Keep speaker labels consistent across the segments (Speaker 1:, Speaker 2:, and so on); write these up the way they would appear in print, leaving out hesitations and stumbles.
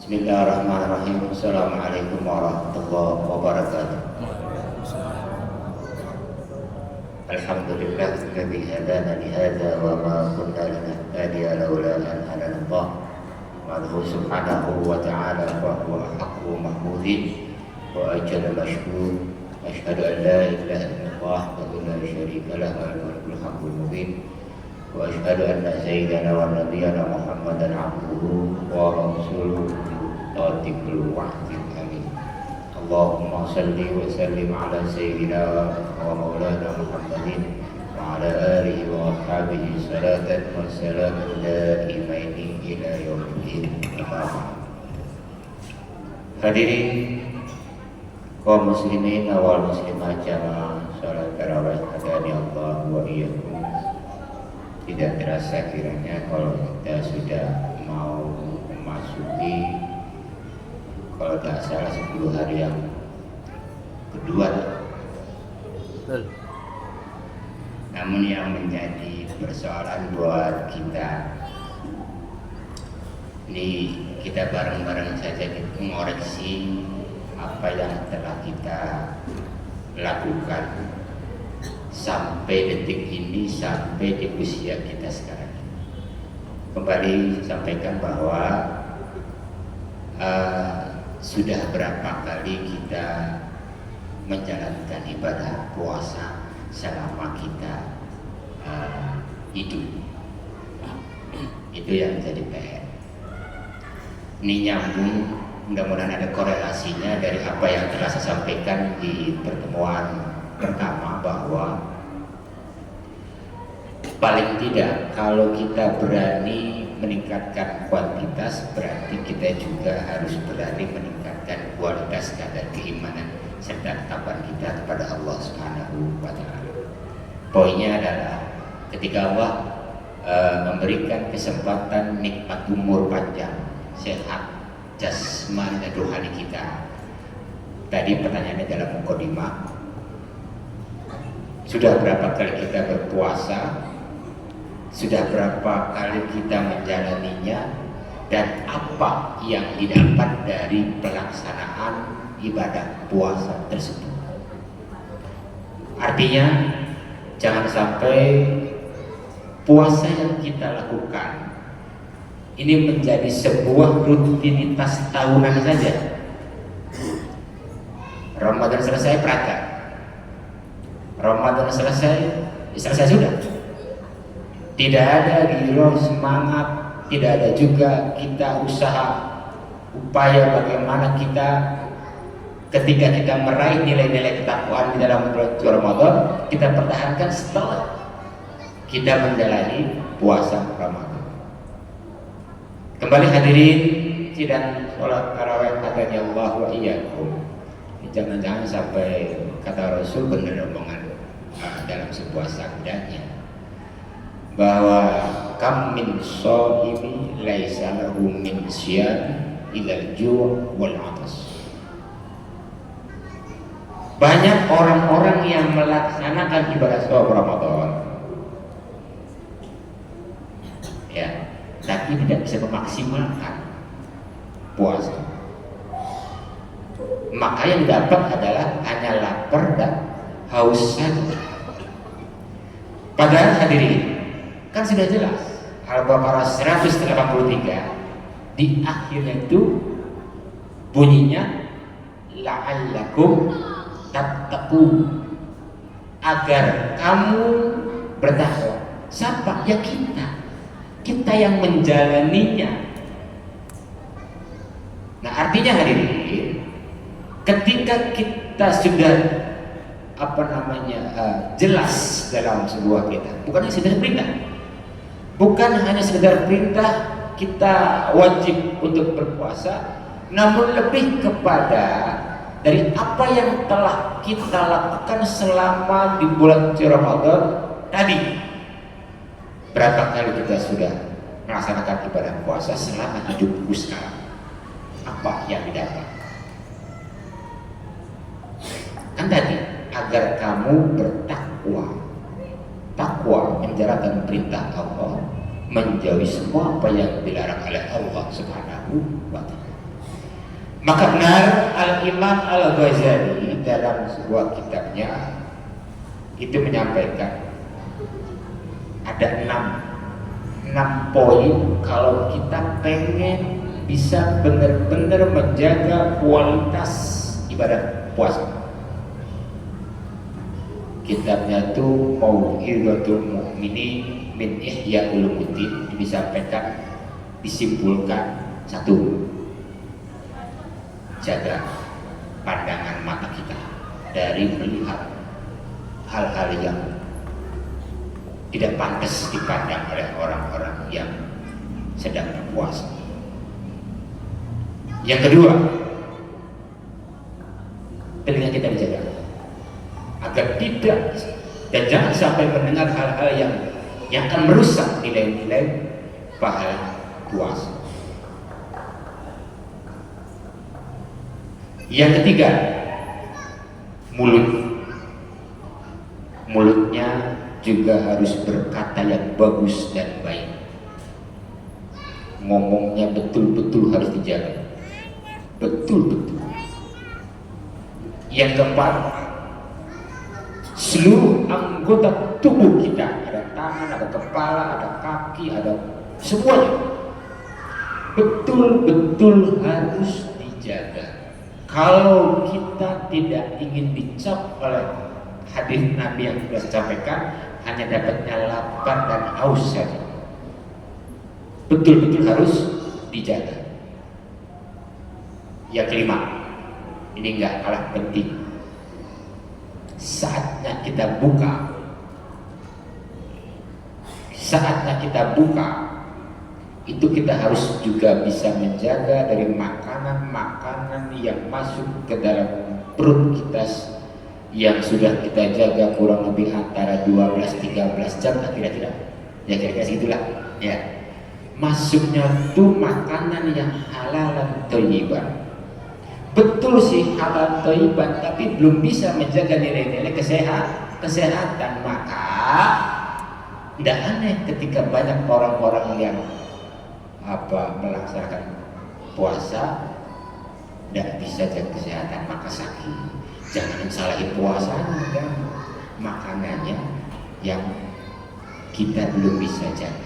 Speaker 1: Bismillahirrahmanirrahim. Assalamualaikum warahmatullahi wabarakatuh. Alhamdulillahilladzi hadana li hadza wa ma kunna linahtadiya laula an hadana Allah. Ma'ahu subhanahu wa ta'ala wa huwa haqqu mahmudin wa ajalla mashkur. Asyhadu an la ilaha illallah wa la syarika lahu al-mulkul haqqul mubin. Wa asyhadu anna sayyidana wa nabiyyana Muhammadan abduhu wa rasuluhu Tatikul wahid amin. Allahumma salli wa sallim ala sayyidina wa maulana Muhammadin wa ala alihi wa ashabihi salatan wa salamun daimaini ila yaumiddin. Hadirin kaum muslimin wal muslimat jamaah salat tarawih hadani Allah wa iyyakum. Tidak terasa kiranya kalau kita sudah mau memasuki, kalau tak salah 10 hari yang kedua. Namun yang menjadi persoalan buat kita ini, kita bareng-bareng saja mengoreksi apa yang telah kita lakukan sampai detik ini, sampai di usia kita sekarang. Kembali sampaikan bahwa sudah berapa kali kita menjalankan ibadah puasa selama kita hidup. Itu yang jadi PR. Ini nyambung, mudah-mudahan ada korelasinya dari apa yang telah saya sampaikan di pertemuan pertama, bahwa paling tidak kalau kita berani meningkatkan kuantitas, berarti kita juga harus berani meningkatkan kualitas kadar keimanan serta ketakwaan kita kepada Allah Subhanahu wa Ta'ala. Poinnya adalah ketika Allah memberikan kesempatan nikmat umur panjang, sehat jasmani dan rohani kita. Tadi pertanyaannya dalam mukadimah, sudah berapa kali kita berpuasa? Sudah berapa kali kita menjalaninya, dan apa yang didapat dari pelaksanaan ibadah puasa tersebut? Artinya jangan sampai puasa yang kita lakukan ini menjadi sebuah rutinitas tahunan saja. Ramadan selesai perangkat, Ramadan selesai sudah. Tidak ada giroh semangat, tidak ada juga kita usaha upaya bagaimana kita ketika kita meraih nilai-nilai ketakwaan di dalam bulan Ramadan, kita pertahankan setelah kita menjalani puasa Ramadan. Kembali hadirin sidang sholat tarawih hadani Allah wa iyyakum. Jangan-jangan sampai kata Rasul benar omongan dalam sebuah sabdanya, bahwa kam min shaimi laisa lahu min siyam ilal ju' wal 'atas. Banyak orang-orang yang melaksanakan ibadah sholat Ramadan, ya, tapi tidak bisa memaksimalkan puasa. Maka yang dapat adalah hanya lapar dan haus saja. Padahal hadirin, kan sudah jelas Al-Baqarah 183 di akhirnya itu bunyinya la'allakum tattaqun, agar kamu bertakwa. Siapa? Ya kita yang menjalaninya. Nah, artinya hadirin, ketika kita sudah jelas dalam sebuah kita, bukan hanya sekedar perintah, bukan hanya sekedar perintah kita wajib untuk berpuasa, namun lebih kepada dari apa yang telah kita lakukan selama di bulan Ramadan tadi. Berapa kali kita sudah melaksanakan ibadah puasa selama hidupku sekarang? Apa yang didapat? Kan tadi, agar kamu bertakwa. Takwa menjalankan perintah Allah, menjauhi semua apa yang dilarang oleh Allah Subhanahu wa Ta'ala. Maka benar Al-Imam Al-Ghazali dalam sebuah kitabnya itu menyampaikan ada 6 poin kalau kita pengen bisa benar-benar menjaga kualitas ibadah puasa. Kitabnya itu Mau'izatul Mu'minin min Ihya Ulumuddin, disampaikan, disimpulkan: 1, jaga pandangan mata kita dari melihat hal-hal yang tidak pantas dipandang oleh orang-orang yang sedang berpuasa. Yang kedua, telinga kita dijaga agar tidak dan jangan sampai mendengar hal-hal yang akan merusak nilai-nilai pahala puasa. Yang ketiga, mulutnya juga harus berkata yang bagus dan baik. Ngomongnya betul-betul harus dijaga, betul-betul. Yang keempat, seluruh anggota tubuh kita, ada tangan, ada kepala, ada kaki, ada semuanya, betul-betul harus dijaga. Kalau kita tidak ingin dicap oleh hadis Nabi yang sudah saya sampaikan, hanya dapatnya lapar dan haus saja. Betul-betul harus dijaga. Yang kelima, ini enggak kalah penting. Saatnya kita buka, itu kita harus juga bisa menjaga dari makanan-makanan yang masuk ke dalam perut kita yang sudah kita jaga kurang lebih antara 12-13 jam, tidak ya, kira-kira segitulah ya. Masuknya tuh makanan yang halal dan thayyiban. Betul sih halal thayyiban, tapi belum bisa menjaga nilai-nilai kesehatan. Maka tidak aneh ketika banyak orang-orang yang melaksanakan puasa tidak bisa jaga kesehatan, maka sakit. Jangan salahin puasanya dan makanannya yang kita belum bisa jaga.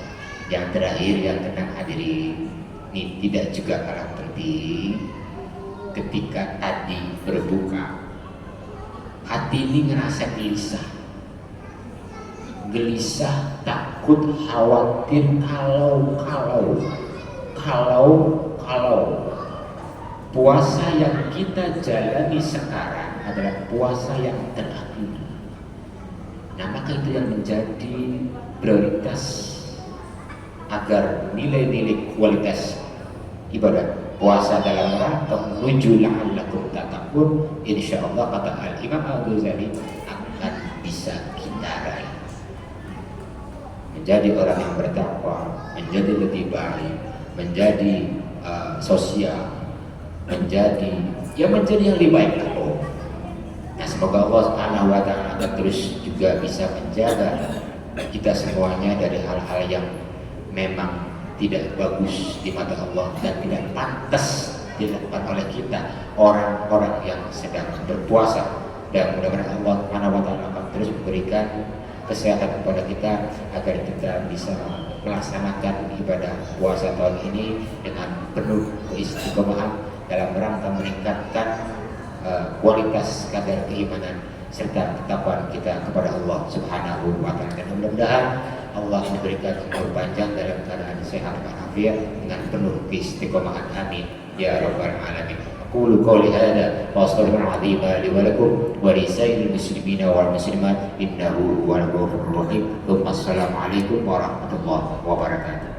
Speaker 1: Yang terakhir yang tenang hadirin, ini tidak juga kalah penting. Ketika tadi berbuka, hati ini ngerasa gelisah, takut, khawatir kalau puasa yang kita jalani sekarang adalah puasa yang terakhir. Nah, maka itu yang menjadi prioritas agar nilai-nilai kualitas ibadah puasa dalam rangka menuju la'allakum tattaqun, insyaallah kata Al-Imam Al-Ghazali, akan bisa kita raih. Menjadi orang yang bertakwa, menjadi lebih baik, menjadi sosial, menjadi yang lebih baik. Nah, semoga Allah Subhanahu wa taala akan terus juga bisa menjaga kita semuanya dari hal-hal yang memang tidak bagus di mata Allah dan tidak pantas dilakukan oleh kita, orang-orang yang sedang berpuasa. Dan mudah-mudahan Allah Subhanahu wa taala akan terus memberikan kesehatan kepada kita agar kita bisa melaksanakan ibadah puasa tahun ini dengan penuh keistiqomahan dalam rangka meningkatkan kualitas kadar keimanan serta ketakwaan kita kepada Allah Subhanahu wa taala. Dan mudah-mudahan Allah memberikan umur panjang dalam keadaan sehat walafiat dengan penuh keistiqomahan. Amin ya rabbal alamin. Aqulu qouli hadza wa astaghfirullahaladzim li wa lakum wa li sairil muslimina wal muslimat innahu huwal ghafurur rahim. Assalamualaikum warahmatullahi wabarakatuh.